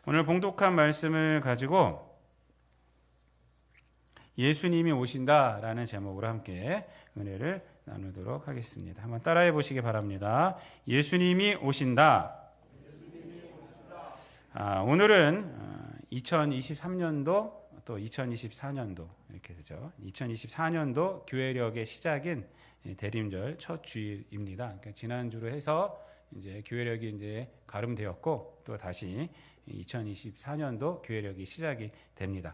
오늘 봉독한 말씀을 가지고 예수님이 오신다라는 제목으로 함께 은혜를 나누도록 하겠습니다. 한번 따라해 보시기 바랍니다. 예수님이 오신다. 오늘은 2023년도 또 2024년도 이렇게 되죠. 2024년도 교회력의 시작인 대림절 첫 주일입니다. 그러니까 지난주로 해서 이제 교회력이 이제 가름되었고 또 다시 2024년도 교회력이 시작이 됩니다.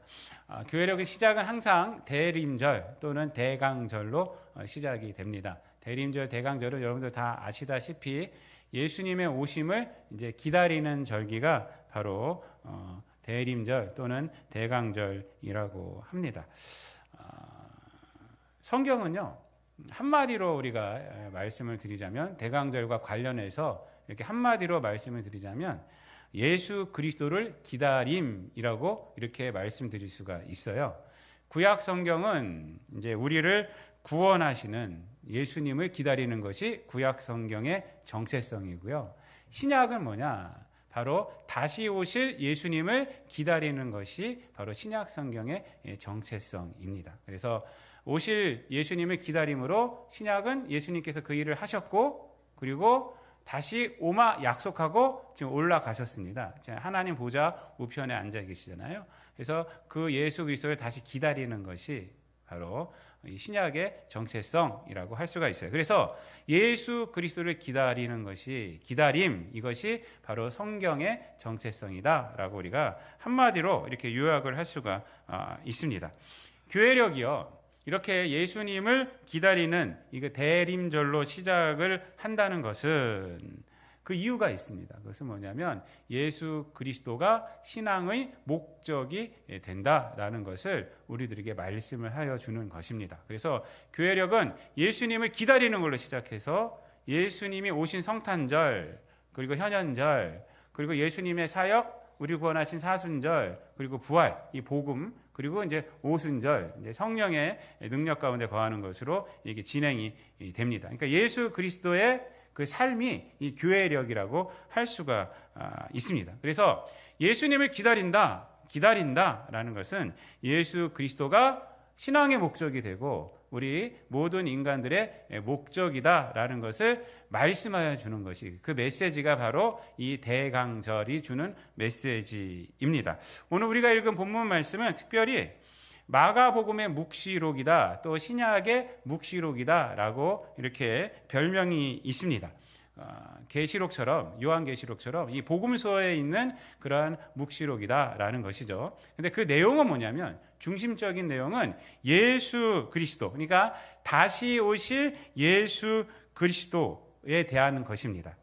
교회력의 시작은 항상 대림절 또는 대강절로 시작이 됩니다. 대림절, 대강절은 여러분들 다 아시다시피 예수님의 오심을 이제 기다리는 절기가 바로 대림절 또는 대강절이라고 합니다. 성경은요, 한마디로 우리가 말씀을 드리자면 대강절과 관련해서 이렇게 한마디로 말씀을 드리자면 예수 그리스도를 기다림이라고 이렇게 말씀드릴 수가 있어요. 구약 성경은 이제 우리를 구원하시는 예수님을 기다리는 것이 구약 성경의 정체성이고요. 신약은 뭐냐? 바로 다시 오실 예수님을 기다리는 것이 바로 신약 성경의 정체성입니다. 그래서 오실 예수님을 기다림으로 신약은 예수님께서 그 일을 하셨고 그리고 다시 오마 약속하고 지금 올라가셨습니다. 하나님 보좌 우편에 앉아 계시잖아요. 그래서 그 예수 그리스도를 다시 기다리는 것이 바로 신약의 정체성이라고 할 수가 있어요. 그래서 예수 그리스도를 기다리는 것이 기다림, 이것이 바로 성경의 정체성이다라고 우리가 한마디로 이렇게 요약을 할 수가 있습니다. 교회력이요, 이렇게 예수님을 기다리는 이거 대림절로 시작을 한다는 것은 그 이유가 있습니다. 그것은 뭐냐면 예수 그리스도가 신앙의 목적이 된다라는 것을 우리들에게 말씀을 하여 주는 것입니다. 그래서 교회력은 예수님을 기다리는 걸로 시작해서 예수님이 오신 성탄절, 그리고 현현절, 그리고 예수님의 사역, 우리 구원하신 사순절, 그리고 부활, 이 복음, 그리고 이제 오순절, 이제 성령의 능력 가운데 거하는 것으로 이게 진행이 됩니다. 그러니까 예수 그리스도의 그 삶이 이 교회력이라고 할 수가 있습니다. 그래서 예수님을 기다린다라는 것은 예수 그리스도가 신앙의 목적이 되고 우리 모든 인간들의 목적이다라는 것을 말씀하여 주는 것이, 그 메시지가 바로 이 대강절이 주는 메시지입니다. 오늘 우리가 읽은 본문 말씀은 특별히 마가복음의 묵시록이다, 또 신약의 묵시록이다라고 이렇게 별명이 있습니다. 계시록처럼, 요한계시록처럼 이 복음서에 있는 그러한 묵시록이다라는 것이죠. 근데 그 내용은 뭐냐면, 중심적인 내용은 예수 그리스도, 그러니까 다시 오실 예수 그리스도에 대한 것입니다.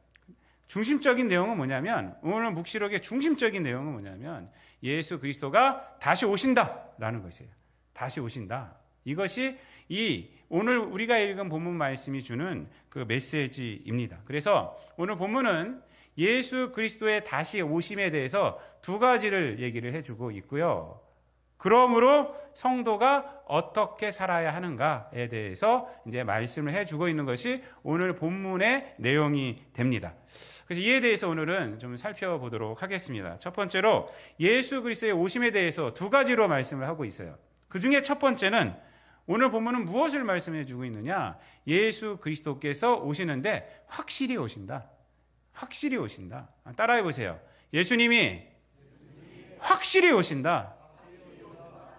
중심적인 내용은 뭐냐면, 오늘 묵시록의 중심적인 내용은 뭐냐면 예수 그리스도가 다시 오신다라는 것이에요. 다시 오신다. 이것이 이 오늘 우리가 읽은 본문 말씀이 주는 그 메시지입니다. 그래서 오늘 본문은 예수 그리스도의 다시 오심에 대해서 두 가지를 얘기를 해주고 있고요. 그러므로 성도가 어떻게 살아야 하는가에 대해서 이제 말씀을 해주고 있는 것이 오늘 본문의 내용이 됩니다. 그래서 이에 대해서 오늘은 좀 살펴보도록 하겠습니다. 첫 번째로 예수 그리스도의 오심에 대해서 두 가지로 말씀을 하고 있어요. 그 중에 첫 번째는 오늘 본문은 무엇을 말씀해 주고 있느냐? 예수 그리스도께서 오시는데 확실히 오신다. 확실히 오신다. 따라해 보세요. 예수님이 확실히 오신다.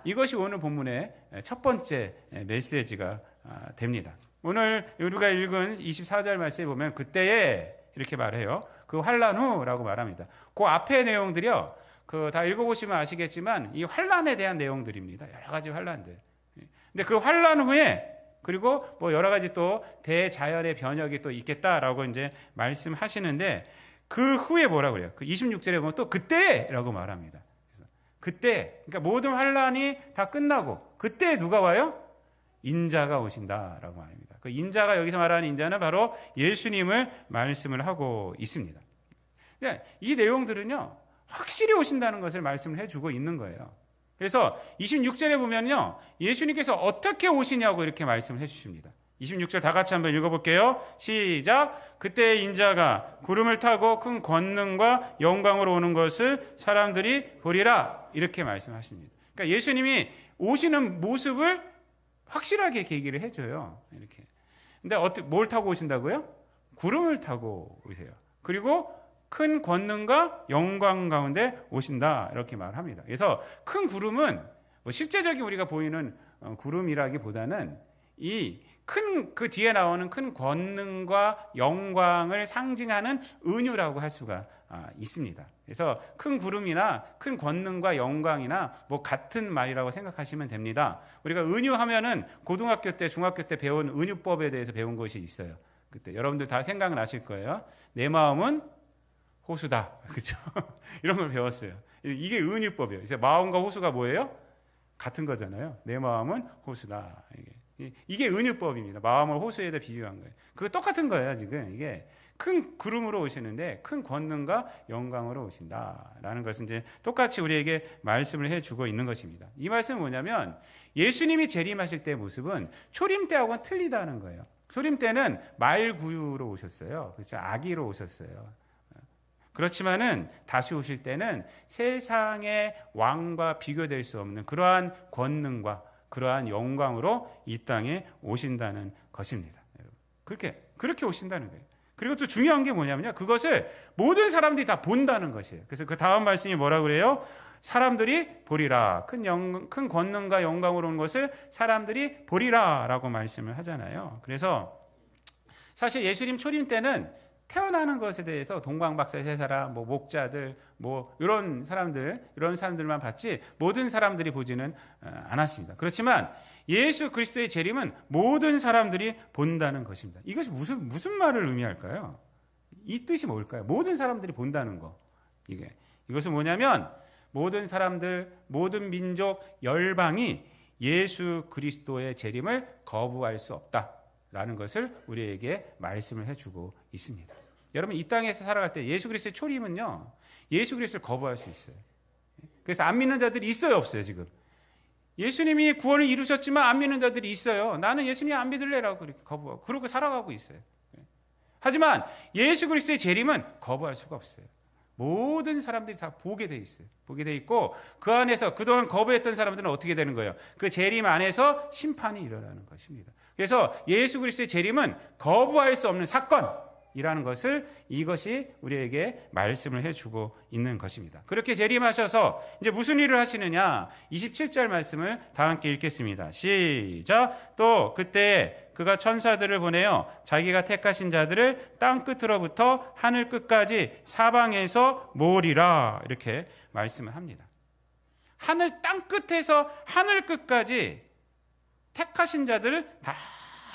이것이 오늘 본문의 첫 번째 메시지가 됩니다. 오늘 우리가 읽은 24절 말씀에 보면 그때에 이렇게 말해요. 그 환난 후라고 말합니다. 그 앞의 내용들이요, 그 다 읽어보시면 아시겠지만 이 환난에 대한 내용들입니다. 여러 가지 환난들. 근데 그 환난 후에 그리고 뭐 여러 가지 또 대자연의 변혁이 또 있겠다라고 이제 말씀하시는데 그 후에 뭐라고 그래요? 그 26절에 보면 또 그때라고 말합니다. 그때, 그러니까 모든 환난이 다 끝나고 그때 누가 와요? 인자가 오신다라고 말합니다. 그 인자가 여기서 말하는 인자는 바로 예수님을 말씀을 하고 있습니다. 이 내용들은요, 확실히 오신다는 것을 말씀을 해주고 있는 거예요. 그래서 26절에 보면요, 예수님께서 어떻게 오시냐고 이렇게 말씀을 해주십니다. 26절 다 같이 한번 읽어볼게요. 시작. 그때 인자가 구름을 타고 큰 권능과 영광으로 오는 것을 사람들이 보리라. 이렇게 말씀하십니다. 그러니까 예수님이 오시는 모습을 확실하게 계기를 해줘요. 이렇게. 근데 뭘 타고 오신다고요? 구름을 타고 오세요. 그리고 큰 권능과 영광 가운데 오신다. 이렇게 말합니다. 그래서 큰 구름은 뭐 실제적인 우리가 보이는 구름이라기보다는 이 큰 그 뒤에 나오는 큰 권능과 영광을 상징하는 은유라고 할 수가 있습니다. 그래서 큰 구름이나 큰 권능과 영광이나 뭐 같은 말이라고 생각하시면 됩니다. 우리가 은유하면은 고등학교 때, 중학교 때 배운 은유법에 대해서 배운 것이 있어요. 그때 여러분들 다 생각나실 거예요. 내 마음은 호수다, 그렇죠? 이런 걸 배웠어요. 이게 은유법이에요. 그래서 마음과 호수가 뭐예요? 같은 거잖아요. 내 마음은 호수다. 이게 은유법입니다. 마음을 호수에다 비유한 거예요. 그거 똑같은 거예요. 지금 이게 큰 구름으로 오시는데 큰 권능과 영광으로 오신다라는 것은 이제 똑같이 우리에게 말씀을 해주고 있는 것입니다. 이 말씀은 뭐냐면 예수님이 재림하실 때의 모습은 초림 때하고는 틀리다는 거예요. 초림 때는 말구유로 오셨어요. 그렇죠? 아기로 오셨어요. 그렇지만은 다시 오실 때는 세상의 왕과 비교될 수 없는 그러한 권능과 그러한 영광으로 이 땅에 오신다는 것입니다. 그렇게 오신다는 거예요. 그리고 또 중요한 게 뭐냐면요. 그것을 모든 사람들이 다 본다는 것이에요. 그래서 그 다음 말씀이 뭐라고 그래요? 사람들이 보리라. 큰 권능과 영광으로 온 것을 사람들이 보리라 라고 말씀을 하잖아요. 그래서 사실 예수님 초림 때는 태어나는 것에 대해서 동방박사 세 사람, 뭐 목자들, 뭐 이런 사람들만 봤지 모든 사람들이 보지는 않았습니다. 그렇지만 예수 그리스도의 재림은 모든 사람들이 본다는 것입니다. 이것이 무슨 말을 의미할까요? 이 뜻이 뭘까요? 모든 사람들이 본다는 거. 이것은 뭐냐면 모든 사람들, 모든 민족, 열방이 예수 그리스도의 재림을 거부할 수 없다라는 것을 우리에게 말씀을 해주고 있습니다. 여러분 이 땅에서 살아갈 때 예수 그리스도의 초림은요. 예수 그리스도를 거부할 수 있어요. 그래서 안 믿는 자들이 있어요, 없어요, 지금? 예수님이 구원을 이루셨지만 안 믿는 자들이 있어요. 나는 예수님 안 믿을래라고 그렇게 거부하고 그러고 살아가고 있어요. 하지만 예수 그리스도의 재림은 거부할 수가 없어요. 모든 사람들이 다 보게 돼 있어요. 보게 돼 있고 그 안에서 그동안 거부했던 사람들은 어떻게 되는 거예요? 그 재림 안에서 심판이 일어나는 것입니다. 그래서 예수 그리스도의 재림은 거부할 수 없는 사건이라는 것을 이것이 우리에게 말씀을 해주고 있는 것입니다. 그렇게 재림하셔서 이제 무슨 일을 하시느냐? 27절 말씀을 다 함께 읽겠습니다. 시작. 또 그때 그가 천사들을 보내어 자기가 택하신 자들을 땅 끝으로부터 하늘 끝까지 사방에서 모으리라 이렇게 말씀을 합니다. 땅 끝에서 하늘 끝까지 택하신 자들을 다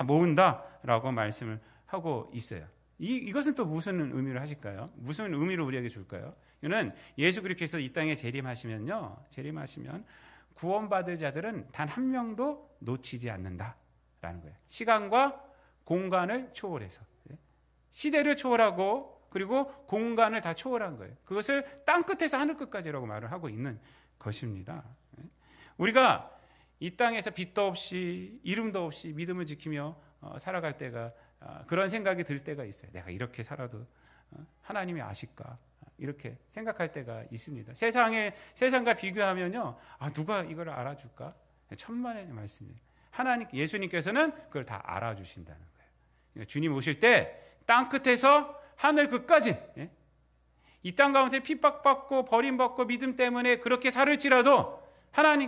모은다라고 말씀을 하고 있어요. 이것은 또 무슨 의미를 하실까요? 무슨 의미를 우리에게 줄까요? 이거는 예수 그리스도께서 이 땅에 재림하시면 구원받을 자들은 단 한 명도 놓치지 않는다라는 거예요. 시간과 공간을 초월해서 시대를 초월하고 그리고 공간을 다 초월한 거예요. 그것을 땅 끝에서 하늘 끝까지라고 말을 하고 있는 것입니다. 우리가 이 땅에서 빛도 없이 이름도 없이 믿음을 지키며 살아갈 때가 그런 생각이 들 때가 있어요. 내가 이렇게 살아도 하나님이 아실까? 이렇게 생각할 때가 있습니다. 세상과 비교하면요, 누가 이걸 알아줄까? 천만의 말씀이에요. 예수님께서는 그걸 다 알아주신다는 거예요. 주님 오실 때 땅 끝에서 하늘 끝까지 이 땅 가운데 핍박받고 버림받고 믿음 때문에 그렇게 살을지라도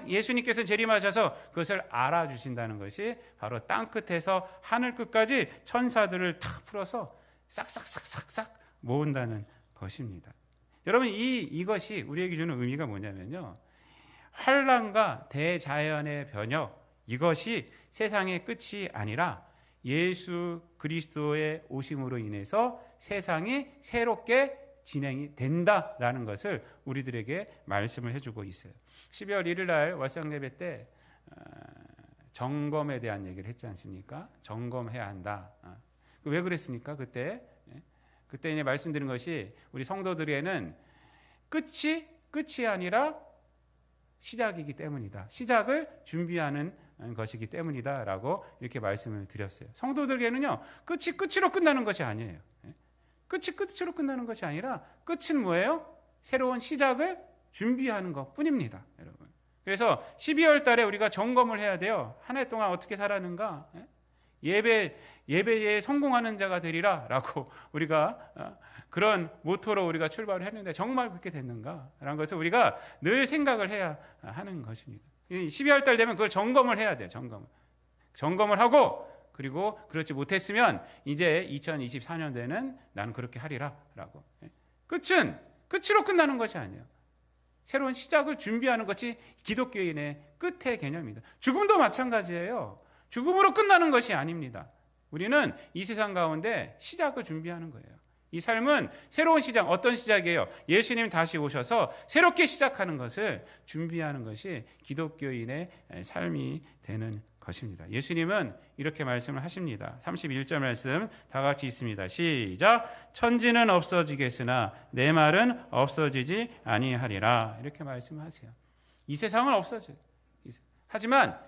예수님께서 재림하셔서 그것을 알아주신다는 것이 바로 땅 끝에서 하늘 끝까지 천사들을 탁 풀어서 싹싹싹싹싹 모은다는 것입니다. 여러분 이것이 우리에게 주는 의미가 뭐냐면요. 환난과 대자연의 변혁 이것이 세상의 끝이 아니라 예수 그리스도의 오심으로 인해서 세상이 새롭게 진행이 된다라는 것을 우리들에게 말씀을 해주고 있어요. 12월 1일 날 월상 예배 때 점검에 대한 얘기를 했지 않습니까? 점검해야 한다. 왜 그랬습니까? 그때 이제 말씀드린 것이 우리 성도들에게는 끝이 아니라 시작이기 때문이다. 시작을 준비하는 것이기 때문이다라고 이렇게 말씀을 드렸어요. 성도들에게는요, 끝이 끝으로 끝나는 것이 아니에요. 끝이 끝으로 끝나는 것이 아니라 끝은 뭐예요? 새로운 시작을 준비하는 것 뿐입니다, 여러분. 그래서 12월 달에 우리가 점검을 해야 돼요. 한 해 동안 어떻게 살았는가? 예배에 성공하는 자가 되리라 라고 우리가 그런 모토로 우리가 출발을 했는데 정말 그렇게 됐는가? 라는 것을 우리가 늘 생각을 해야 하는 것입니다. 12월 달 되면 그걸 점검을 해야 돼요. 점검을 하고, 그리고 그렇지 못했으면 이제 2024년도에는 나는 그렇게 하리라 라고. 끝은 끝으로 끝나는 것이 아니에요. 새로운 시작을 준비하는 것이 기독교인의 끝의 개념입니다. 죽음도 마찬가지예요. 죽음으로 끝나는 것이 아닙니다. 우리는 이 세상 가운데 시작을 준비하는 거예요. 이 삶은 새로운 시작, 어떤 시작이에요? 예수님 다시 오셔서 새롭게 시작하는 것을 준비하는 것이 기독교인의 삶이 되는 것입니다. 예수님은 이렇게 말씀을 하십니다. 31절 말씀 다 같이 있습니다. 시작. 천지는 없어지겠으나 내 말은 없어지지 아니하리라. 이렇게 말씀하세요. 이 세상은 없어져요. 하지만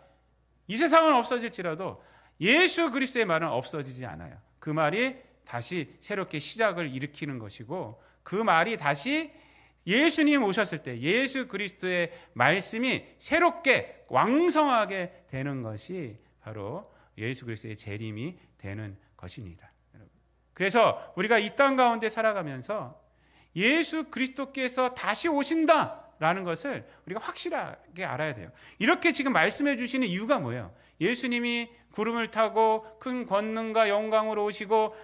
이 세상은 없어질지라도 예수 그리스도의 말은 없어지지 않아요. 그 말이 다시 새롭게 시작을 일으키는 것이고, 그 말이 다시 예수님 오셨을 때 예수 그리스도의 말씀이 새롭게 왕성하게 되는 것이 바로 예수 그리스도의 재림이 되는 것입니다. 그래서 우리가 이 땅 가운데 살아가면서 예수 그리스도께서 다시 오신다라는 것을 우리가 확실하게 알아야 돼요. 이렇게 지금 말씀해 주시는 이유가 뭐예요? 예수님이 구름을 타고 큰 권능과 영광으로 오시고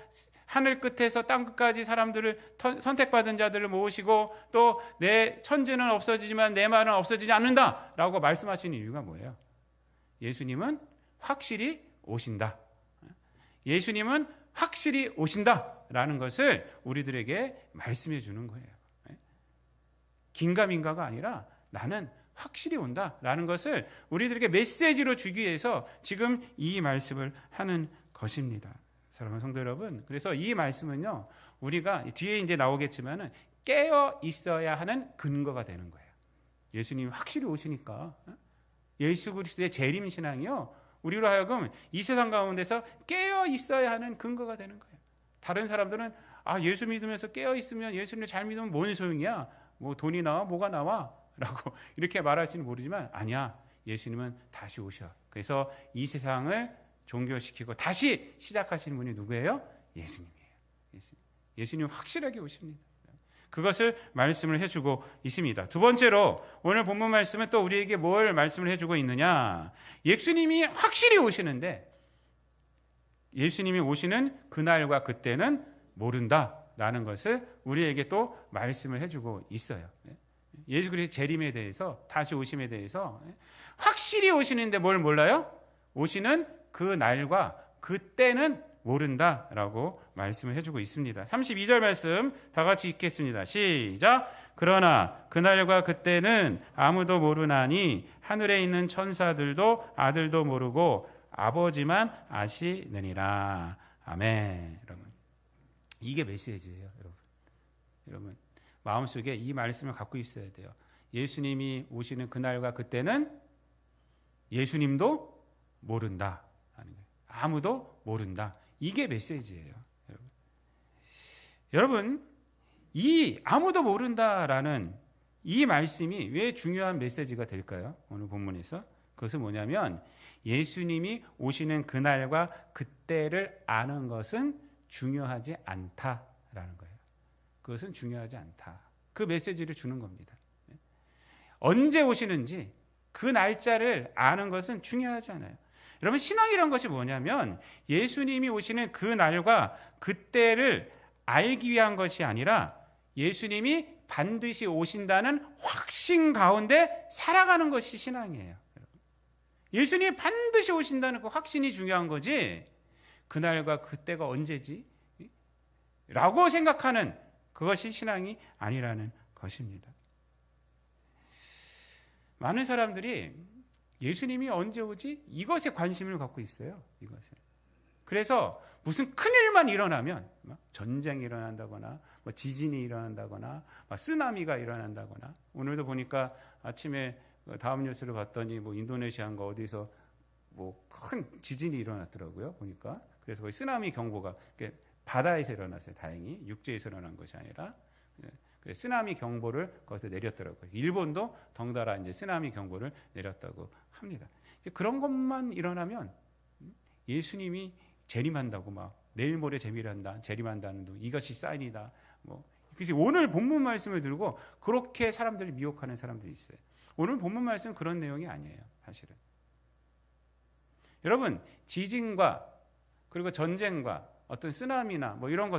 하늘 끝에서 땅 끝까지 사람들을 선택받은 자들을 모으시고 또 내 천지는 없어지지만 내 말은 없어지지 않는다라고 말씀하시는 이유가 뭐예요? 예수님은 확실히 오신다. 예수님은 확실히 오신다라는 것을 우리들에게 말씀해 주는 거예요. 긴가민가가 아니라 나는 확실히 온다라는 것을 우리들에게 메시지로 주기 위해서 지금 이 말씀을 하는 것입니다. 사랑하는 성도 여러분, 그래서 이 말씀은요, 우리가 뒤에 이제 나오겠지만은 깨어 있어야 하는 근거가 되는 거예요. 예수님이 확실히 오시니까 예수 그리스도의 재림 신앙이요, 우리로 하여금 이 세상 가운데서 깨어 있어야 하는 근거가 되는 거예요. 다른 사람들은 예수 믿으면서 깨어 있으면, 예수님을 잘 믿으면 뭔 소용이야? 뭐 돈이 나와, 뭐가 나와? 라고 이렇게 말할지는 모르지만 아니야. 예수님은 다시 오셔. 그래서 이 세상을 종결시키고 다시 시작하시는 분이 누구예요? 예수님이에요. 예수님 확실하게 오십니다. 그것을 말씀을 해주고 있습니다. 두 번째로 오늘 본문 말씀은 또 우리에게 뭘 말씀을 해주고 있느냐? 예수님이 확실히 오시는데 예수님이 오시는 그날과 그때는 모른다라는 것을 우리에게 또 말씀을 해주고 있어요. 예수 그리스도의 재림에 대해서, 다시 오심에 대해서 확실히 오시는데 뭘 몰라요? 오시는 그 날과 그때는 모른다라고 말씀을 해주고 있습니다. 32절 말씀 다 같이 읽겠습니다. 시작. 그러나 그날과 그때는 아무도 모르나니 하늘에 있는 천사들도 아들도 모르고 아버지만 아시느니라. 아멘. 여러분, 이게 메시지예요. 여러분 마음속에 이 말씀을 갖고 있어야 돼요. 예수님이 오시는 그날과 그때는 예수님도 모른다. 아무도 모른다. 이게 메시지예요. 여러분, 이 아무도 모른다라는 이 말씀이 왜 중요한 메시지가 될까요? 오늘 본문에서. 그것은 뭐냐면 예수님이 오시는 그날과 그때를 아는 것은 중요하지 않다라는 거예요. 그것은 중요하지 않다. 그 메시지를 주는 겁니다. 언제 오시는지 그 날짜를 아는 것은 중요하지 않아요. 여러분, 신앙이란 것이 뭐냐면 예수님이 오시는 그 날과 그때를 알기 위한 것이 아니라 예수님이 반드시 오신다는 확신 가운데 살아가는 것이 신앙이에요. 예수님이 반드시 오신다는 그 확신이 중요한 거지, 그날과 그때가 언제지? 라고 생각하는 그것이 신앙이 아니라는 것입니다. 많은 사람들이 예수님이 언제 오지? 이것에 관심을 갖고 있어요. 이것에. 그래서 무슨 큰일만 일어나면, 전쟁이 일어난다거나 지진이 일어난다거나 쓰나미가 일어난다거나, 오늘도 보니까 아침에 다음 뉴스를 봤더니 인도네시아인가 어디서 뭐 큰 지진이 일어났더라고요. 보니까. 그래서 거의 쓰나미 경보가 바다에서 일어났어요. 다행히 육지에서 일어난 것이 아니라 쓰나미 경보를 거기서 내렸더라고요. 일본도 덩달아 이제 쓰나미 경보를 내렸다고 합니다. 그런 것만 일어나면 예수님이 재림한다고 막 내일 모레 재림한다는 둥 이것이 사인이다. 뭐 그래서 오늘 본문 말씀을 들고 그렇게 사람들이 미혹하는 사람들이 있어요. 오늘 본문 말씀은 그런 내용이 아니에요. 사실은. 여러분 지진과 그리고 전쟁과 어떤 쓰나미나 뭐 이런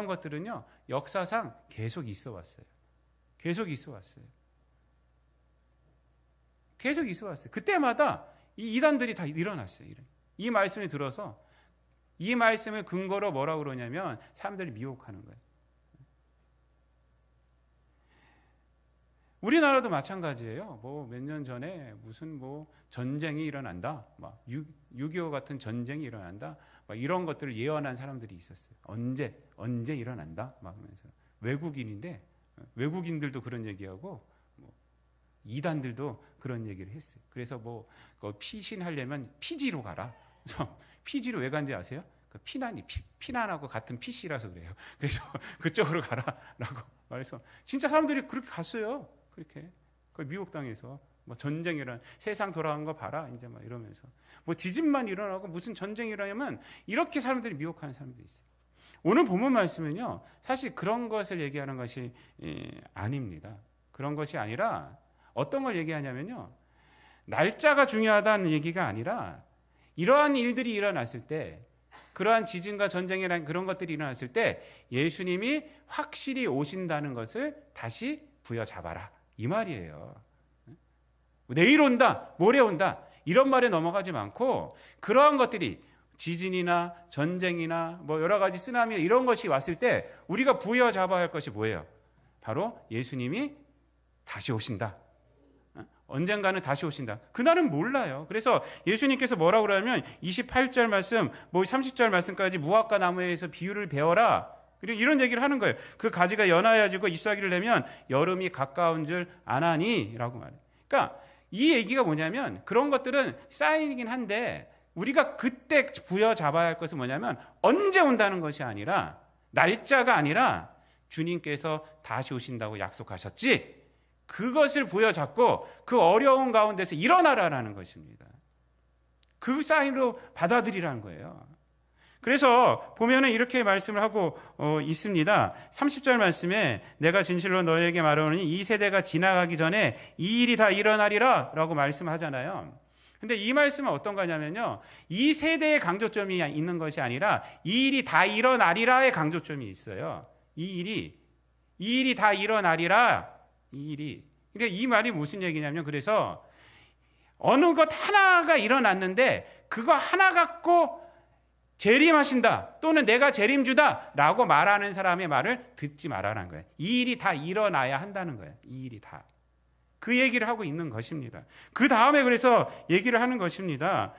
것들은요 역사상 계속 있어 왔어요. 계속 있어 왔어요. 그때마다 이 이단들이 다 일어났어요. 이 말씀을 들어서 이 말씀을 근거로 뭐라고 그러냐면 사람들이 미혹하는 거예요. 우리나라도 마찬가지예요. 뭐 몇 년 전에 무슨 뭐 전쟁이 일어난다, 막 6.25 같은 전쟁이 일어난다, 막 이런 것들을 예언한 사람들이 있었어요. 언제 일어난다, 막 하면서 외국인인데 외국인들도 그런 얘기하고 뭐 이단들도 그런 얘기를 했어요. 그래서 뭐 피신하려면 피지로 가라. 그래서 피지로 왜 간지 아세요? 그 피난하고 같은 PC라서 그래요. 그래서 그쪽으로 가라라고 말해서 진짜 사람들이 그렇게 갔어요. 그렇게 미혹당해서 뭐 전쟁이란 세상 돌아간 거 봐라 이제 막 이러면서 뭐 지진만 일어나고 무슨 전쟁이 일어나면 이렇게 사람들이 미혹하는 사람들이 있어요. 오늘 본문 말씀은요 사실 그런 것을 얘기하는 것이 아닙니다. 그런 것이 아니라 어떤 걸 얘기하냐면요 날짜가 중요하다는 얘기가 아니라 이러한 일들이 일어났을 때 그러한 지진과 전쟁이라는 그런 것들이 일어났을 때 예수님이 확실히 오신다는 것을 다시 부여잡아라 이 말이에요. 내일 온다, 모레 온다 이런 말에 넘어가지 않고 그러한 것들이 지진이나 전쟁이나 뭐 여러 가지 쓰나미 이런 것이 왔을 때 우리가 부여잡아야 할 것이 뭐예요? 바로 예수님이 다시 오신다. 언젠가는 다시 오신다. 그날은 몰라요. 그래서 예수님께서 뭐라고 그러냐면 28절 말씀, 뭐 30절 말씀까지 무화과 나무에서 비유를 배워라. 그리고 이런 얘기를 하는 거예요. 그 가지가 연하여지고 잎사귀를 내면 여름이 가까운 줄 아나니 라고 말해요. 그러니까 이 얘기가 뭐냐면 그런 것들은 사인이긴 한데 우리가 그때 부여잡아야 할 것은 뭐냐면 언제 온다는 것이 아니라 날짜가 아니라 주님께서 다시 오신다고 약속하셨지 그것을 부여잡고 그 어려운 가운데서 일어나라라는 것입니다. 그 사인으로 받아들이라는 거예요. 그래서 보면은 이렇게 말씀을 하고 있습니다. 30절 말씀에 내가 진실로 너에게 말하노니 이 세대가 지나가기 전에 이 일이 다 일어나리라 라고 말씀하잖아요. 근데 이 말씀은 어떤 거냐면요. 이 세대의 강조점이 있는 것이 아니라 이 일이 다 일어나리라의 강조점이 있어요. 이 일이 다 일어나리라. 이 일이. 그러니까 이 말이 무슨 얘기냐면 그래서 어느 것 하나가 일어났는데 그거 하나 갖고 재림하신다 또는 내가 재림주다 라고 말하는 사람의 말을 듣지 말라는 거예요. 이 일이 다 일어나야 한다는 거예요. 이 일이 다. 그 얘기를 하고 있는 것입니다. 그 다음에 그래서 얘기를 하는 것입니다.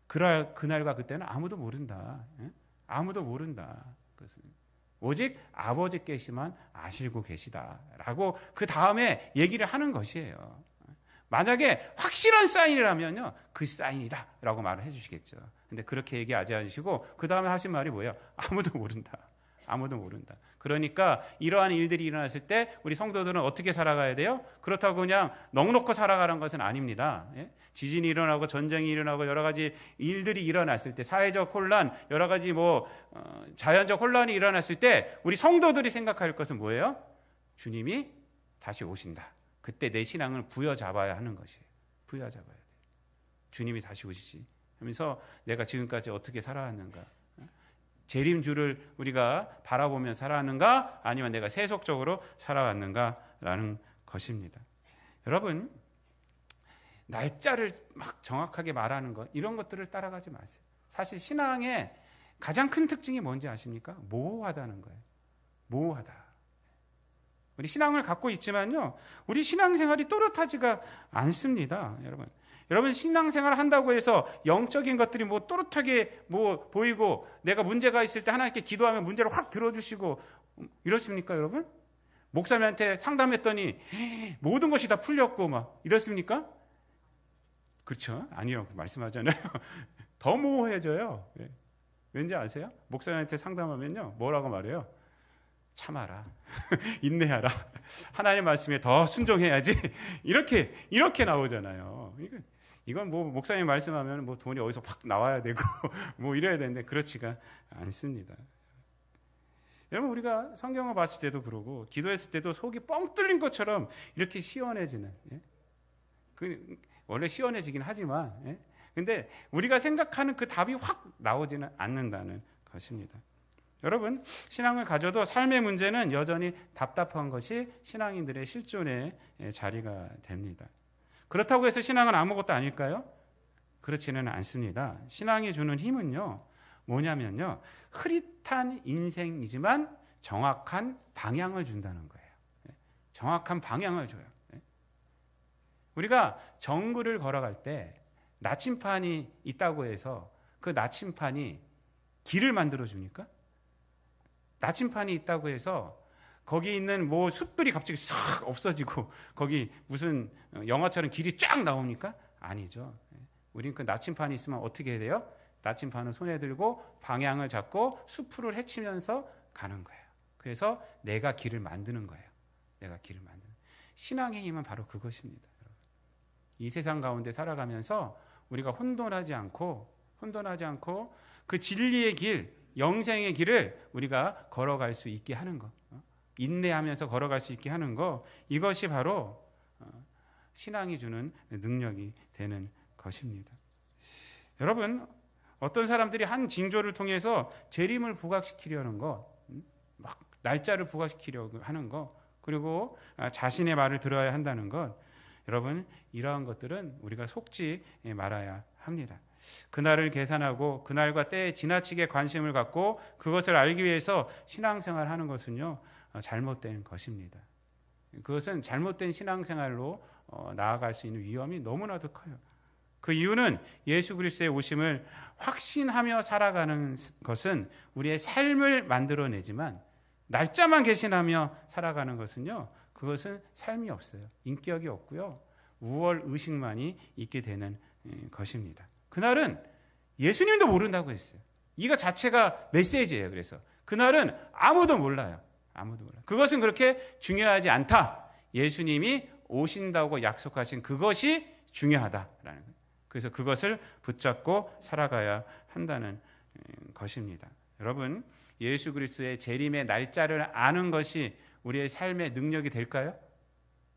그날과 그때는 아무도 모른다. 아무도 모른다. 그것은 오직 아버지께서만 아시고 계시다라고 그 다음에 얘기를 하는 것이에요. 만약에 확실한 사인이라면요, 그 사인이다라고 말을 해주시겠죠. 근데 그렇게 얘기하지 않으시고 그 다음에 하신 말이 뭐예요? 아무도 모른다. 아무도 모른다. 그러니까 이러한 일들이 일어났을 때 우리 성도들은 어떻게 살아가야 돼요? 그렇다고 그냥 넉넉히 살아가는 것은 아닙니다. 예? 지진이 일어나고 전쟁이 일어나고 여러 가지 일들이 일어났을 때 사회적 혼란, 여러 가지 자연적 혼란이 일어났을 때 우리 성도들이 생각할 것은 뭐예요? 주님이 다시 오신다. 그때 내 신앙을 부여잡아야 하는 것이에요. 부여잡아야 돼요. 주님이 다시 오시지 하면서 내가 지금까지 어떻게 살아왔는가? 재림주를 우리가 바라보며 살아왔는가? 아니면 내가 세속적으로 살아왔는가라는 것입니다. 여러분, 날짜를 막 정확하게 말하는 것 이런 것들을 따라가지 마세요. 사실 신앙의 가장 큰 특징이 뭔지 아십니까? 모호하다는 거예요. 모호하다. 우리 신앙을 갖고 있지만요, 우리 신앙생활이 또렷하지가 않습니다. 여러분 신앙생활을 한다고 해서 영적인 것들이 또렷하게 보이고 내가 문제가 있을 때 하나님께 기도하면 문제를 확 들어주시고 이렇습니까, 여러분? 목사님한테 상담했더니 모든 것이 다 풀렸고 막 이렇습니까? 그렇죠? 아니라고 말씀하잖아요. 더 모호해져요. 왠지 아세요? 목사님한테 상담하면요, 뭐라고 말해요? 참아라, 인내하라, 하나님 말씀에 더 순종해야지. 이렇게 나오잖아요. 이건 뭐 목사님 말씀하면 뭐 돈이 어디서 확 나와야 되고 뭐 이래야 되는데 그렇지가 않습니다. 여러분, 우리가 성경을 봤을 때도 그러고 기도했을 때도 속이 뻥 뚫린 것처럼 이렇게 시원해지는, 원래 시원해지긴 하지만, 근데 우리가 생각하는 그 답이 확 나오지는 않는다는 것입니다. 여러분, 신앙을 가져도 삶의 문제는 여전히 답답한 것이 신앙인들의 실존의 자리가 됩니다. 그렇다고 해서 신앙은 아무것도 아닐까요? 그렇지는 않습니다. 신앙이 주는 힘은요, 뭐냐면요, 흐릿한 인생이지만 정확한 방향을 준다는 거예요. 정확한 방향을 줘요. 우리가 정글을 걸어갈 때 나침판이 있다고 해서 그 나침판이 길을 만들어 주니까? 나침판이 있다고 해서 거기 있는 뭐 숲들이 갑자기 싹 없어지고 거기 무슨 영화처럼 길이 쫙 나옵니까? 아니죠. 우린 그 나침판이 있으면 어떻게 해야 돼요? 나침판을 손에 들고 방향을 잡고 숲을 헤치면서 가는 거예요. 그래서 내가 길을 만드는 거예요. 내가 길을 만드는. 신앙의 힘은 바로 그것입니다. 이 세상 가운데 살아가면서 우리가 혼돈하지 않고 그 진리의 길, 영생의 길을 우리가 걸어갈 수 있게 하는 것, 인내하면서 걸어갈 수 있게 하는 것, 이것이 바로 신앙이 주는 능력이 되는 것입니다. 여러분, 어떤 사람들이 한 징조를 통해서 재림을 부각시키려는 것, 막 날짜를 부각시키려고 하는 것, 그리고 자신의 말을 들어야 한다는 것, 여러분, 이러한 것들은 우리가 속지 말아야 합니다. 그날을 계산하고 그날과 때에 지나치게 관심을 갖고 그것을 알기 위해서 신앙생활을 하는 것은요, 잘못된 것입니다. 그것은 잘못된 신앙생활로 나아갈 수 있는 위험이 너무나도 커요. 그 이유는 예수 그리스도의 오심을 확신하며 살아가는 것은 우리의 삶을 만들어내지만 날짜만 계신하며 살아가는 것은요, 그것은 삶이 없어요. 인격이 없고요, 우월 의식만이 있게 되는 것입니다. 그날은 예수님도 모른다고 했어요. 이거 자체가 메시지예요. 그래서 그날은 아무도 몰라요. 아무도 몰라요. 그것은 그렇게 중요하지 않다. 예수님이 오신다고 약속하신 그것이 중요하다라는 거예요. 그래서 그것을 붙잡고 살아가야 한다는 것입니다. 여러분, 예수 그리스도의 재림의 날짜를 아는 것이 우리의 삶의 능력이 될까요?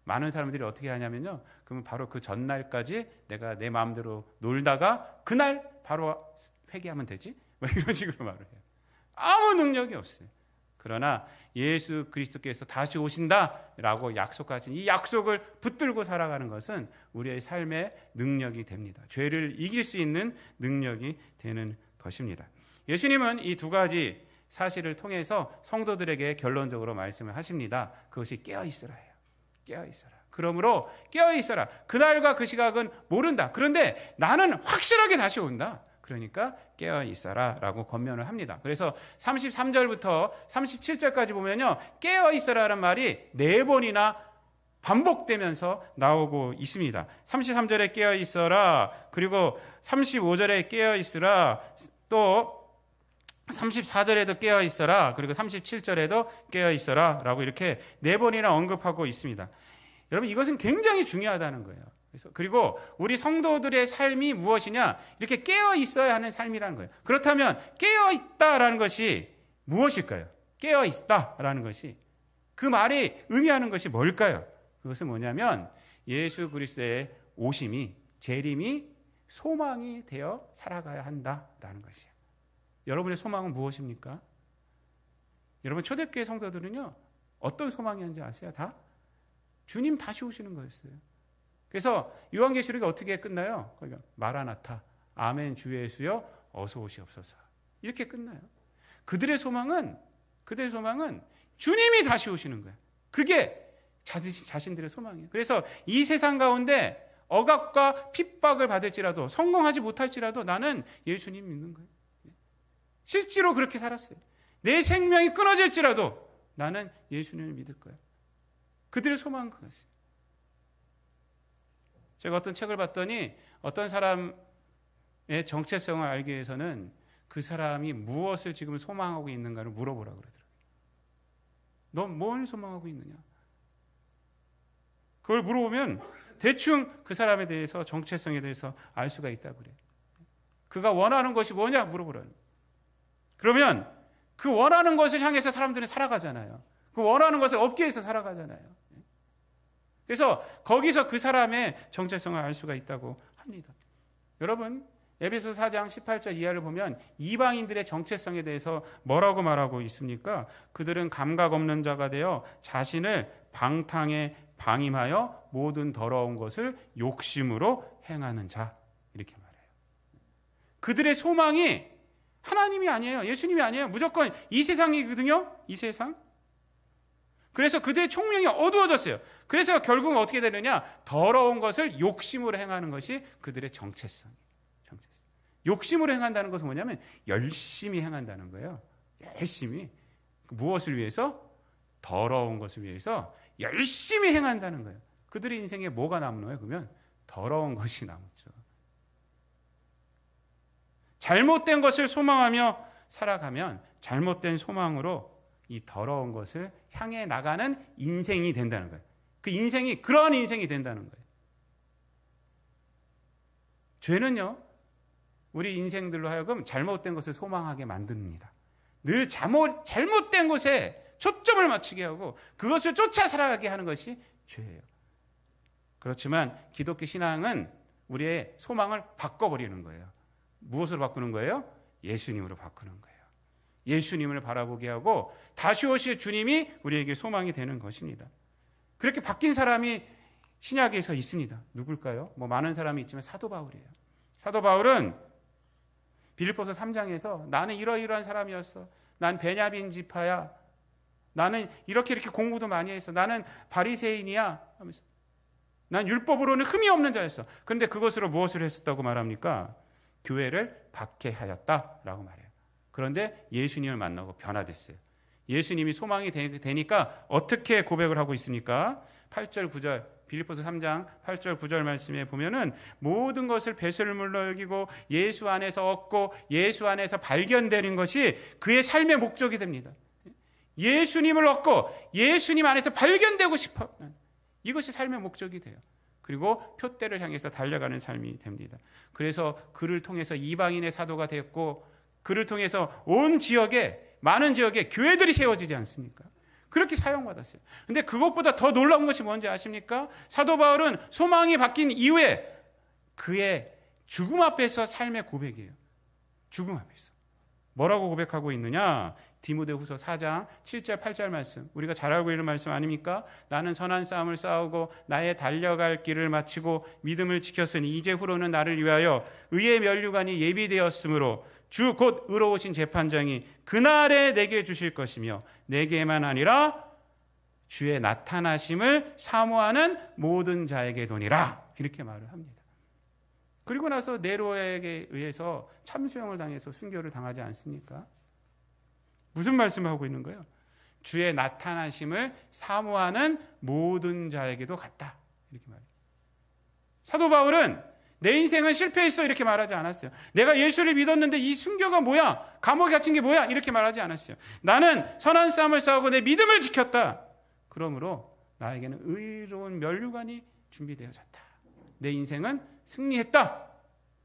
많은 사람들이 어떻게 하냐면요, 그러면 바로 그 전날까지 내가 내 마음대로 놀다가 그날 바로 회개하면 되지? 뭐 이런 식으로 말을 해요. 아무 능력이 없어요. 그러나 예수 그리스도께서 다시 오신다라고 약속하신 이 약속을 붙들고 살아가는 것은 우리의 삶의 능력이 됩니다. 죄를 이길 수 있는 능력이 되는 것입니다. 예수님은 이 두 가지 사실을 통해서 성도들에게 결론적으로 말씀을 하십니다. 그것이 깨어있으라예요. 깨어있어라. 그러므로 깨어있어라. 그날과 그 시각은 모른다. 그런데 나는 확실하게 다시 온다. 그러니까 깨어있어라 라고 권면을 합니다. 그래서 33절부터 37절까지 보면요, 깨어있어라라는 말이 4번이나 반복되면서 나오고 있습니다. 33절에 깨어있어라, 그리고 35절에 깨어있으라, 또 34절에도 깨어있어라, 그리고 37절에도 깨어있어라 라고 이렇게 4번이나 언급하고 있습니다. 여러분, 이것은 굉장히 중요하다는 거예요. 그리고 우리 성도들의 삶이 무엇이냐, 이렇게 깨어있어야 하는 삶이라는 거예요. 그렇다면 깨어있다라는 것이 무엇일까요? 깨어있다라는 것이, 그 말이 의미하는 것이 뭘까요? 그것은 뭐냐면 예수 그리스도의 오심이, 재림이 소망이 되어 살아가야 한다라는 것이에요. 여러분의 소망은 무엇입니까? 여러분, 초대교회 성도들은요, 어떤 소망이었는지 아세요? 다 주님 다시 오시는 거였어요. 그래서 요한계시록이 어떻게 끝나요? 그러니까 마라나타, 아멘 주 예수여 어서 오시옵소서, 이렇게 끝나요. 그들의 소망은 주님이 다시 오시는 거예요. 그게 자신들의 소망이에요. 그래서 이 세상 가운데 억압과 핍박을 받을지라도, 성공하지 못할지라도 나는 예수님 믿는 거예요. 실제로 그렇게 살았어요. 내 생명이 끊어질지라도 나는 예수님을 믿을 거예요. 그들의 소망은 그것이에요. 제가 어떤 책을 봤더니 어떤 사람의 정체성을 알기 위해서는 그 사람이 무엇을 지금 소망하고 있는가를 물어보라고 그러더라고요. 넌 뭘 소망하고 있느냐? 그걸 물어보면 대충 그 사람에 대해서, 정체성에 대해서 알 수가 있다고 그래요. 그가 원하는 것이 뭐냐 물어보라는. 그러면 그 원하는 것을 향해서 사람들은 살아가잖아요. 그 원하는 것을 얻기 위해서 살아가잖아요. 그래서 거기서 그 사람의 정체성을 알 수가 있다고 합니다. 여러분, 에베소서 4장 18절 이하를 보면 이방인들의 정체성에 대해서 뭐라고 말하고 있습니까? 그들은 감각 없는 자가 되어 자신을 방탕에 방임하여 모든 더러운 것을 욕심으로 행하는 자, 이렇게 말해요. 그들의 소망이 하나님이 아니에요. 예수님이 아니에요. 무조건 이 세상이거든요. 이 세상. 그래서 그들의 총명이 어두워졌어요. 그래서 결국은 어떻게 되느냐? 더러운 것을 욕심으로 행하는 것이 그들의 정체성. 욕심으로 행한다는 것은 뭐냐면 열심히 행한다는 거예요. 열심히. 무엇을 위해서? 더러운 것을 위해서 열심히 행한다는 거예요. 그들의 인생에 뭐가 남노요? 그러면 더러운 것이 남죠. 잘못된 것을 소망하며 살아가면 잘못된 소망으로 이 더러운 것을 향해 나가는 인생이 된다는 거예요. 그 인생이 그러한 인생이 된다는 거예요. 죄는요, 우리 인생들로 하여금 잘못된 것을 소망하게 만듭니다. 늘 잘못된 것에 초점을 맞추게 하고 그것을 쫓아 살아가게 하는 것이 죄예요. 그렇지만 기독교 신앙은 우리의 소망을 바꿔버리는 거예요. 무엇으로 바꾸는 거예요? 예수님으로 바꾸는 거예요. 예수님을 바라보게 하고 다시 오실 주님이 우리에게 소망이 되는 것입니다. 그렇게 바뀐 사람이 신약에서 있습니다. 누굴까요? 많은 사람이 있지만 사도 바울이에요. 사도 바울은 빌립보서 3장에서 나는 이러이러한 사람이었어. 난 베냐민 지파야. 나는 이렇게 공부도 많이 했어. 나는 바리새인이야 하면서 난 율법으로는 흠이 없는 자였어. 그런데 그것으로 무엇을 했었다고 말합니까? 교회를 박해하였다라고 말해요. 그런데 예수님을 만나고 변화됐어요. 예수님이 소망이 되니까 어떻게 고백을 하고 있습니까? 8절 9절 빌립보서 3장 8절 9절 말씀에 보면은 모든 것을 배설물로 여기고 예수 안에서 얻고 예수 안에서 발견되는 것이 그의 삶의 목적이 됩니다. 예수님을 얻고 예수님 안에서 발견되고 싶어. 이것이 삶의 목적이 돼요. 그리고 표대를 향해서 달려가는 삶이 됩니다. 그래서 그를 통해서 이방인의 사도가 됐고 그를 통해서 온 지역에 많은 지역에 교회들이 세워지지 않습니까? 그렇게 사용받았어요. 근데 그것보다 더 놀라운 것이 뭔지 아십니까? 사도 바울은 소망이 바뀐 이후에 그의 죽음 앞에서 삶의 고백이에요. 죽음 앞에서. 뭐라고 고백하고 있느냐? 디모데후서 4장 7절 8절 말씀, 우리가 잘 알고 있는 말씀 아닙니까? 나는 선한 싸움을 싸우고 나의 달려갈 길을 마치고 믿음을 지켰으니 이제후로는 나를 위하여 의의 면류관이 예비되었으므로 주 곧 의로우신 재판장이 그날에 내게 주실 것이며 내게만 아니라 주의 나타나심을 사모하는 모든 자에게 도니라, 이렇게 말을 합니다. 그리고 나서 네로에게 의해서 참수형을 당해서 순교를 당하지 않습니까? 무슨 말씀을 하고 있는 거예요? 주의 나타나심을 사모하는 모든 자에게도 같다, 이렇게 말해요. 사도 바울은 내 인생은 실패했어 이렇게 말하지 않았어요. 내가 예수를 믿었는데 이 순교가 뭐야? 감옥에 갇힌 게 뭐야? 이렇게 말하지 않았어요. 나는 선한 싸움을 싸우고 내 믿음을 지켰다. 그러므로 나에게는 의로운 면류관이 준비되어졌다. 내 인생은 승리했다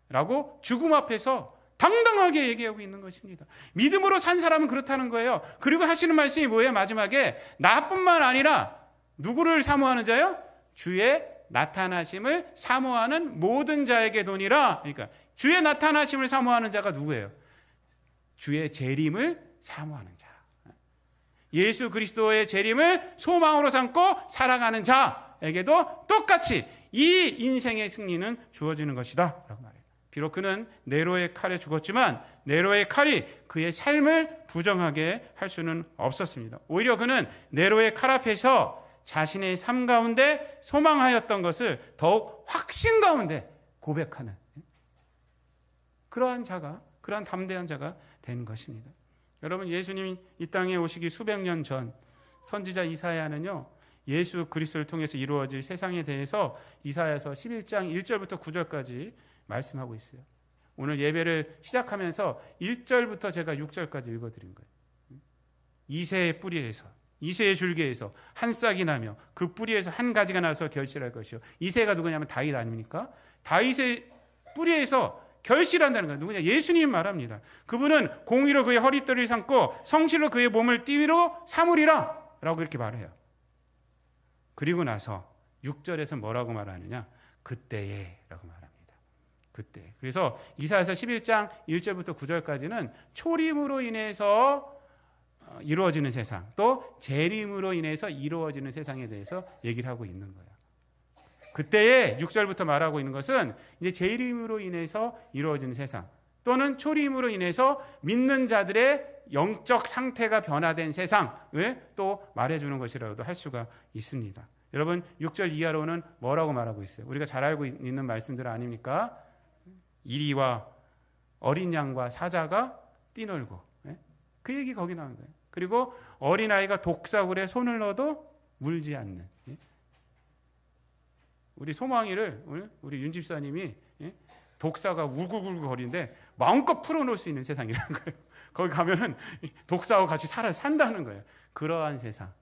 라고 죽음 앞에서 당당하게 얘기하고 있는 것입니다. 믿음으로 산 사람은 그렇다는 거예요. 그리고 하시는 말씀이 뭐예요? 마지막에 나뿐만 아니라 누구를 사모하는 자요? 주의 나타나심을 사모하는 모든 자에게 도니라. 그러니까 주의 나타나심을 사모하는 자가 누구예요? 주의 재림을 사모하는 자. 예수 그리스도의 재림을 소망으로 삼고 살아가는 자에게도 똑같이 이 인생의 승리는 주어지는 것이다 라고 말해요. 비록 그는 네로의 칼에 죽었지만 네로의 칼이 그의 삶을 부정하게 할 수는 없었습니다. 오히려 그는 네로의 칼 앞에서 자신의 삶 가운데 소망하였던 것을 더욱 확신 가운데 고백하는 그러한 담대한 자가 된 것입니다. 여러분, 예수님이 이 땅에 오시기 수백 년 전 선지자 이사야는요, 예수 그리스도를 통해서 이루어질 세상에 대해서 이사야서 11장 1절부터 9절까지 말씀하고 있어요. 오늘 예배를 시작하면서 1절부터 제가 6절까지 읽어드린 거예요. 이새의 뿌리에서, 이새의 줄기에서 한 싹이 나며 그 뿌리에서 한 가지가 나서 결실할 것이요. 이새가 누구냐면 다윗 아닙니까? 다윗의 뿌리에서 결실한다는 거예요. 누구냐? 예수님 말합니다. 그분은 공의로 그의 허리띠를 삼고 성실로 그의 몸을 띠위로 삼으리라 라고 이렇게 말해요. 그리고 나서 6절에서 뭐라고 말하느냐? 그때에 라고 말합니다. 그때. 그래서 이사야서 11장 1절부터 9절까지는 초림으로 인해서 이루어지는 세상, 또 재림으로 인해서 이루어지는 세상에 대해서 얘기를 하고 있는 거예요. 그때에 6절부터 말하고 있는 것은 이제 재림으로 인해서 이루어지는 세상, 또는 초림으로 인해서 믿는 자들의 영적 상태가 변화된 세상을 또 말해주는 것이라고도 할 수가 있습니다. 여러분 6절 이하로는 뭐라고 말하고 있어요? 우리가 잘 알고 있는 말씀들 아닙니까? 이리와 어린 양과 사자가 뛰놀고, 그 얘기 거기 나오는 거예요. 그리고 어린아이가 독사굴에 손을 넣어도 물지 않는, 우리 소망이를 우리 윤 집사님이 독사가 우글우글 거리는데 마음껏 풀어놓을 수 있는 세상이라는 거예요. 거기 가면은 독사와 같이 산다는 거예요. 그러한 세상,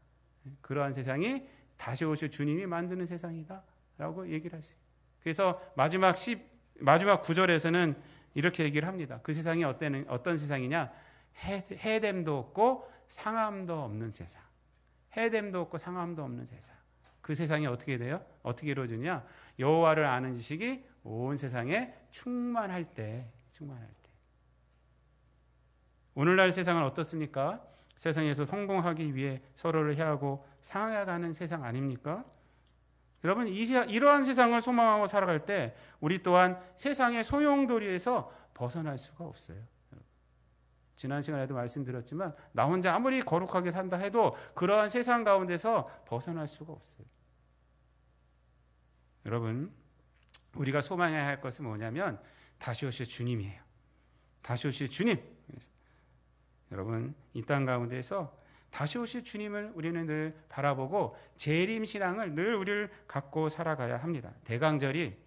그러한 세상이 다시 오실 주님이 만드는 세상이다라고 얘기를 하세요. 그래서 마지막 9절에서는 이렇게 얘기를 합니다. 그 세상이 어떤 세상이냐? 해됨도 없고 상함도 없는 세상. 해됨도 없고 상함도 없는 세상. 그 세상이 어떻게 돼요? 어떻게 이루어지냐? 여호와를 아는 지식이 온 세상에 충만할 때. 오늘날 세상은 어떻습니까? 세상에서 성공하기 위해 서로를 해하고 상해가는 세상 아닙니까? 여러분, 이러한 세상을 소망하고 살아갈 때 우리 또한 세상의 소용돌이에서 벗어날 수가 없어요. 지난 시간에도 말씀드렸지만 나 혼자 아무리 거룩하게 산다 해도 그러한 세상 가운데서 벗어날 수가 없어요. 여러분, 우리가 소망해야 할 것은 뭐냐면 다시 오실 주님이에요. 다시 오실 주님. 여러분, 이 땅 가운데서 다시 오실 주님을 우리는 늘 바라보고 재림 신앙을 늘 우리를 갖고 살아가야 합니다. 대강절이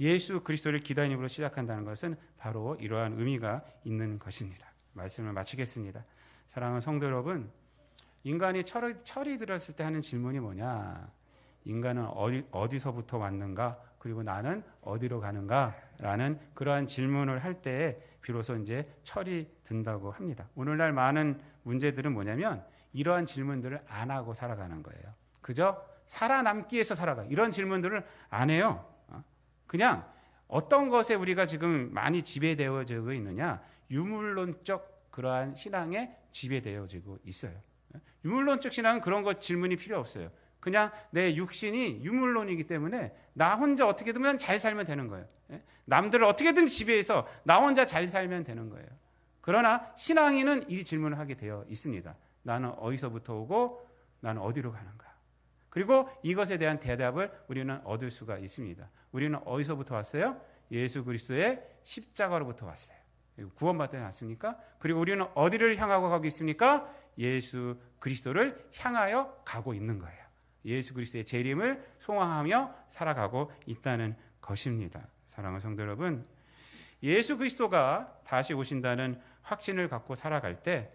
예수 그리스도를 기다림으로 시작한다는 것은 바로 이러한 의미가 있는 것입니다. 말씀을 마치겠습니다. 사랑하는 성도 여러분, 인간이 철이 들었을 때 하는 질문이 뭐냐? 인간은 어디서부터 왔는가? 그리고 나는 어디로 가는가? 라는 그러한 질문을 할 때에 비로소 이제 철이 든다고 합니다. 오늘날 많은 문제들은 뭐냐면 이러한 질문들을 안 하고 살아가는 거예요. 그저 살아남기 위해서 살아가. 이런 질문들을 안 해요. 그냥 어떤 것에 우리가 지금 많이 지배되어지고 있느냐? 유물론적 그러한 신앙에 지배되어지고 있어요. 유물론적 신앙은 그런 것 질문이 필요 없어요. 그냥 내 육신이 유물론이기 때문에 나 혼자 어떻게든 잘 살면 되는 거예요. 남들을 어떻게든 지배해서 나 혼자 잘 살면 되는 거예요. 그러나 신앙인은 이 질문을 하게 되어 있습니다. 나는 어디서부터 오고 나는 어디로 가는가? 그리고 이것에 대한 대답을 우리는 얻을 수가 있습니다. 우리는 어디서부터 왔어요? 예수 그리스도의 십자가로부터 왔어요. 구원받지 않습니까? 그리고 우리는 어디를 향하고 가고 있습니까? 예수 그리스도를 향하여 가고 있는 거예요. 예수 그리스도의 재림을 소망하며 살아가고 있다는 것입니다. 사랑하는 성도 여러분, 예수 그리스도가 다시 오신다는 확신을 갖고 살아갈 때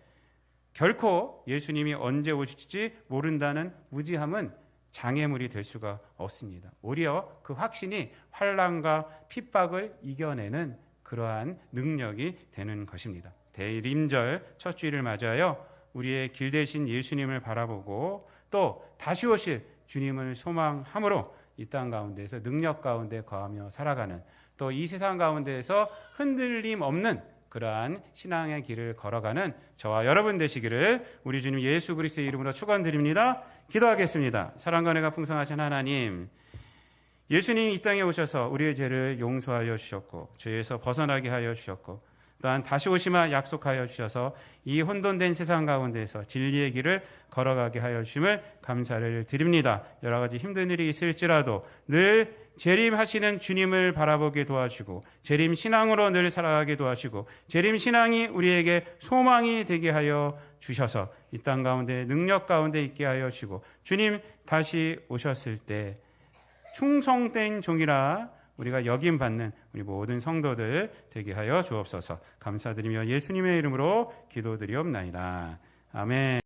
결코 예수님이 언제 오실지 모른다는 무지함은 장애물이 될 수가 없습니다. 오히려 그 확신이 환난과 핍박을 이겨내는 그러한 능력이 되는 것입니다. 대림절 첫 주일을 맞아요. 우리의 길 대신 예수님을 바라보고 또 다시 오실 주님을 소망함으로 이 땅 가운데에서 능력 가운데 거하며 살아가는, 또 이 세상 가운데에서 흔들림 없는 그러한 신앙의 길을 걸어가는 저와 여러분 되시기를 우리 주님 예수 그리스도의 이름으로 축원드립니다. 기도하겠습니다. 사랑과 은혜가 풍성하신 하나님, 예수님이 이 땅에 오셔서 우리의 죄를 용서하여 주셨고 죄에서 벗어나게 하여 주셨고 또한 다시 오심을 약속하여 주셔서 이 혼돈된 세상 가운데서 진리의 길을 걸어가게 하여 주심을 감사를 드립니다. 여러 가지 힘든 일이 있을지라도 늘 재림하시는 주님을 바라보게 도와주고 재림 신앙으로 늘 살아가게 도와주고 재림 신앙이 우리에게 소망이 되게 하여 주셔서 이 땅 가운데 능력 가운데 있게 하여 주시고 주님 다시 오셨을 때 충성된 종이라 우리가 여김받는 우리 모든 성도들 되게 하여 주옵소서. 감사드리며 예수님의 이름으로 기도드리옵나이다. 아멘.